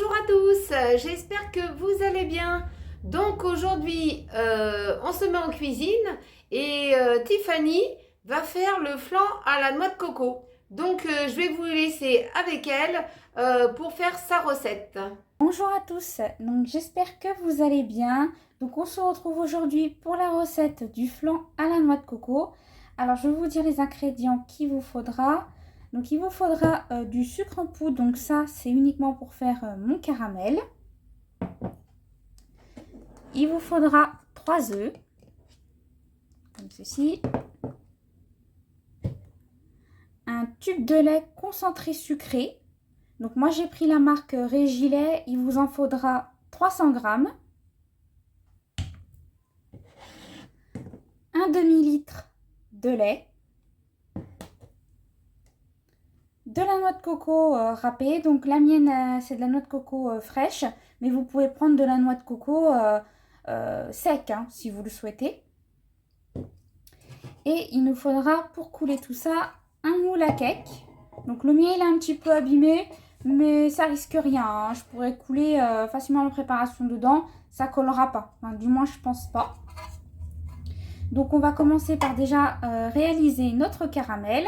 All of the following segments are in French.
Bonjour à tous, j'espère que vous allez bien. Donc aujourd'hui, on se met en cuisine et Tiffany va faire le flan à la noix de coco. Donc je vais vous laisser avec elle pour faire sa recette. Bonjour à tous, donc j'espère que vous allez bien. Donc on se retrouve aujourd'hui pour la recette du flan à la noix de coco. Alors je vais vous dire les ingrédients qu'il vous faudra. Donc il vous faudra du sucre en poudre, donc ça c'est uniquement pour faire mon caramel. Il vous faudra 3 œufs, comme ceci. Un tube de lait concentré sucré. Donc moi j'ai pris la marque Régilet, il vous en faudra 300 g. Un demi-litre de lait, de la noix de coco râpée. Donc la mienne c'est de la noix de coco fraîche, mais vous pouvez prendre de la noix de coco sec hein, si vous le souhaitez. Et il nous faudra pour couler tout ça un moule à cake. Donc le mien il est un petit peu abîmé, mais ça risque rien hein. Je pourrais couler facilement la préparation dedans, ça collera pas, enfin, du moins je pense pas. Donc on va commencer par déjà réaliser notre caramel.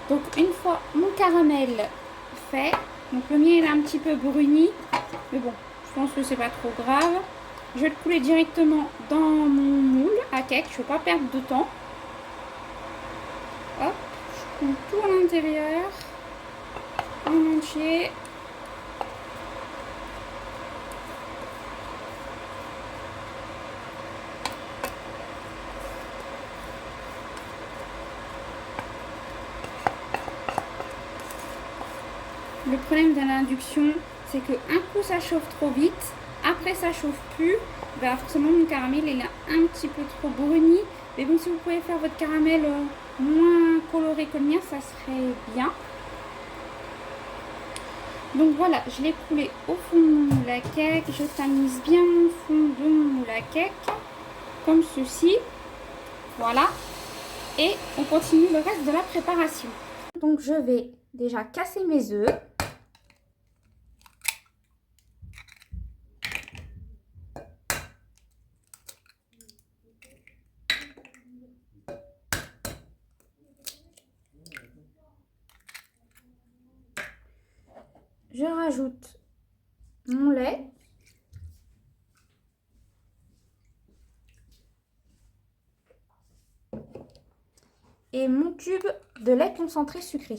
Donc une fois mon caramel fait, donc le mien il est un petit peu bruni, mais bon, je pense que c'est pas trop grave. Je vais le couler directement dans mon moule à cake, je ne veux pas perdre de temps. Hop, je coule tout à l'intérieur, en entier. Le problème de l'induction, c'est que un coup ça chauffe trop vite, après ça chauffe plus. Ben forcément mon caramel il est un petit peu trop bruni. Mais bon, si vous pouvez faire votre caramel moins coloré que le mien, ça serait bien. Donc voilà, je l'ai coulé au fond de mon moule à cake. Je tamise bien mon fond de mon moule à cake, comme ceci. Voilà. Et on continue le reste de la préparation. Donc je vais déjà casser mes œufs. Je rajoute mon lait. Et mon tube de lait concentré sucré.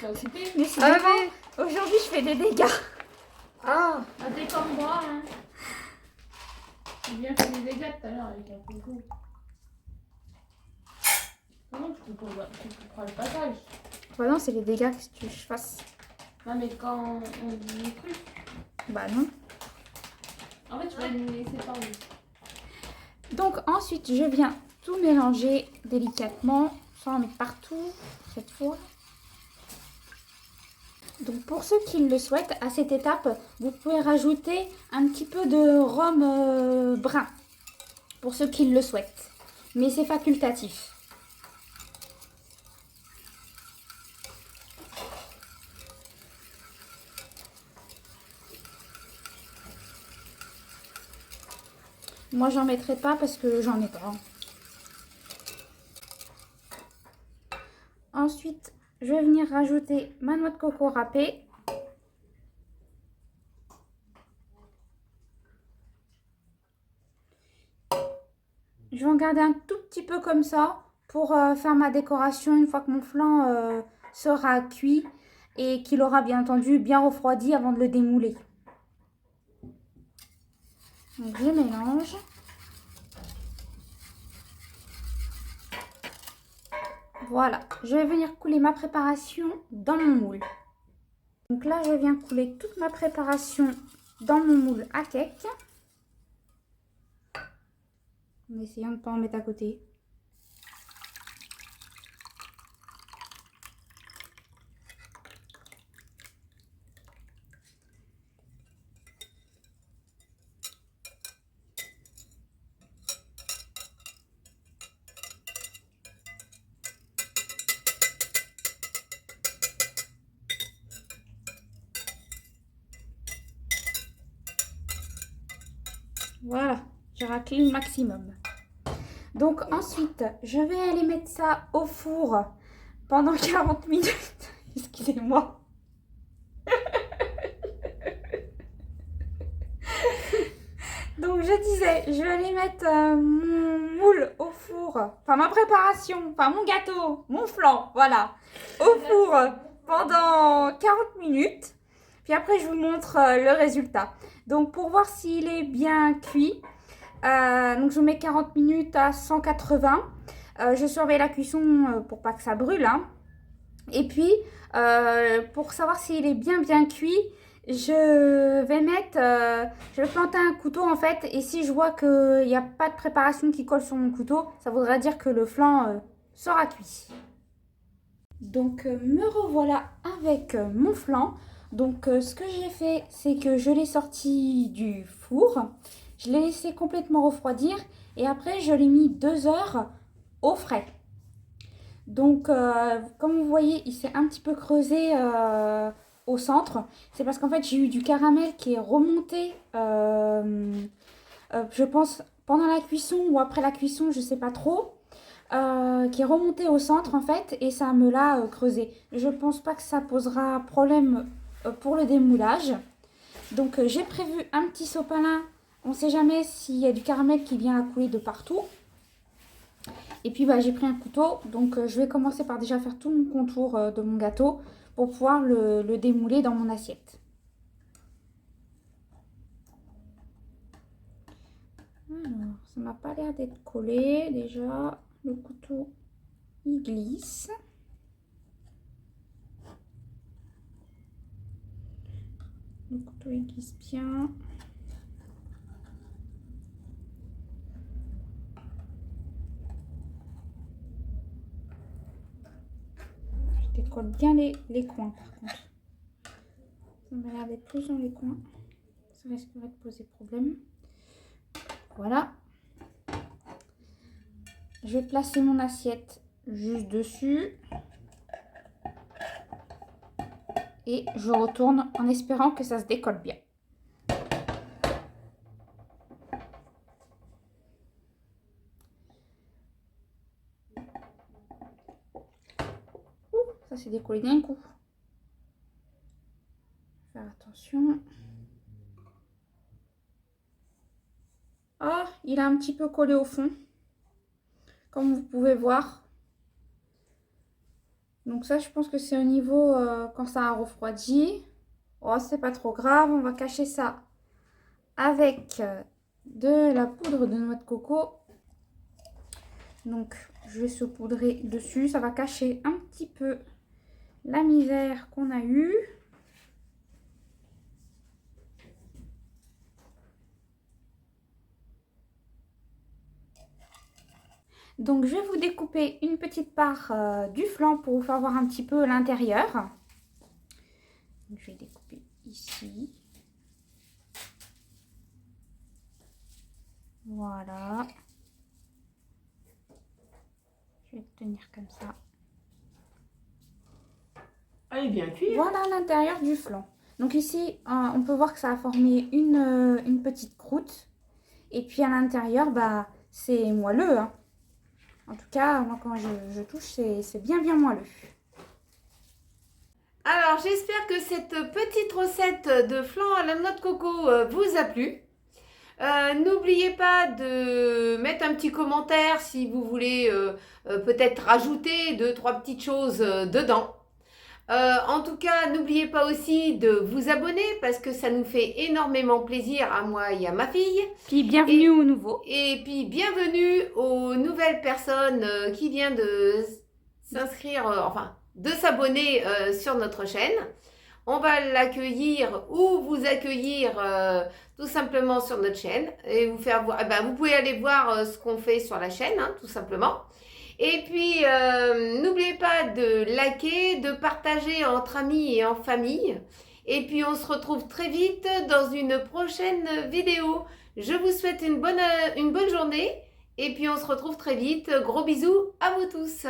t'es occupée. Ah, Décidément, mais... aujourd'hui je fais des dégâts. Ah, Ah, t'es comme moi, hein. J'ai bien fait des dégâts tout à l'heure avec un coucou. Comment tu couperas le passage? Bah non, c'est les dégâts que tu veux que je fasse. Non, mais quand on dit les trucs, Bah non. en fait, tu vas les laisser parler. Donc ensuite, je viens tout mélanger délicatement, sans en mettre partout cette fois. Donc pour ceux qui le souhaitent, à cette étape, vous pouvez rajouter un petit peu de rhum brun, pour ceux qui le souhaitent. Mais c'est facultatif. Moi, j'en mettrai pas parce que j'en ai pas. Ensuite, je vais venir rajouter ma noix de coco râpée. Je vais en garder un tout petit peu comme ça pour faire ma décoration une fois que mon flan sera cuit et qu'il aura bien entendu bien refroidi avant de le démouler. Donc je mélange. Voilà, je vais venir couler ma préparation dans mon moule. Donc là, je viens couler toute ma préparation dans mon moule à cake. En essayant de ne pas en mettre à côté. Voilà, j'ai raclé le maximum. Donc ensuite, je vais aller mettre ça au four pendant 40 minutes. Excusez-moi. Donc je disais, je vais aller mettre mon moule au four, enfin ma préparation, enfin mon gâteau, mon flan, voilà, au four pendant 40 minutes. Puis après, je vous montre le résultat. Donc pour voir s'il est bien cuit, donc je mets 40 minutes à 180. Je surveille la cuisson pour pas que ça brûle, hein. Et puis, pour savoir s'il est bien cuit, je vais mettre, je vais planter un couteau en fait. Et si je vois qu'il n'y a pas de préparation qui colle sur mon couteau, ça voudrait dire que le flan sera cuit. Donc, me revoilà avec mon flan. Donc, ce que j'ai fait, c'est que je l'ai sorti du four. Je l'ai laissé complètement refroidir. Et après, je l'ai mis 2 heures au frais. Donc, comme vous voyez, il s'est un petit peu creusé au centre. C'est parce qu'en fait, j'ai eu du caramel qui est remonté, je pense, pendant la cuisson ou après la cuisson, je ne sais pas trop, qui est remonté au centre, en fait, et ça me l'a creusé. Je ne pense pas que ça posera problème pour le démoulage. Donc, j'ai prévu un petit sopalin. On ne sait jamais s'il y a du caramel qui vient à couler de partout. Et puis j'ai pris un couteau, donc je vais commencer par déjà faire tout mon contour de mon gâteau pour pouvoir le démouler dans mon assiette. Alors, ça m'a pas l'air d'être collé déjà. Le couteau, il glisse. Le couteau, il glisse bien. Décolle bien les coins par contre. Ça m'a l'air d'être plus dans les coins. Ça risquerait de poser problème. Voilà. Je vais placer mon assiette juste dessus. Et je retourne en espérant que ça se décolle bien. Ça s'est décollé d'un coup. Faire attention. Ah, il a un petit peu collé au fond. Comme vous pouvez voir. Donc ça, je pense que c'est au niveau quand ça a refroidi. Oh, c'est pas trop grave. On va cacher ça avec de la poudre de noix de coco. Donc, je vais saupoudrer dessus. Ça va cacher un petit peu la misère qu'on a eue. Donc, je vais vous découper une petite part du flan pour vous faire voir un petit peu l'intérieur. Je vais découper ici. Voilà. Je vais tenir comme ça. Elle est bien cuite. Voilà l'intérieur du flan. Donc ici, on peut voir que ça a formé une petite croûte. Et puis à l'intérieur, bah, c'est moelleux, hein. En tout cas, moi quand je touche, c'est bien moelleux. Alors, j'espère que cette petite recette de flan à la noix de coco vous a plu. N'oubliez pas de mettre un petit commentaire si vous voulez peut-être rajouter 2-3 petites choses dedans. En tout cas, n'oubliez pas aussi de vous abonner parce que ça nous fait énormément plaisir à moi et à ma fille. Puis bienvenue aux nouveaux. Et puis bienvenue aux nouvelles personnes qui viennent de s'inscrire, enfin de s'abonner sur notre chaîne. On va l'accueillir ou vous accueillir tout simplement sur notre chaîne et vous faire voir. Vous pouvez aller voir ce qu'on fait sur la chaîne, hein, tout simplement. Et puis, n'oubliez pas de liker, de partager entre amis et en famille. Et puis, on se retrouve très vite dans une prochaine vidéo. Je vous souhaite une bonne journée. Et puis, on se retrouve très vite. Gros bisous à vous tous.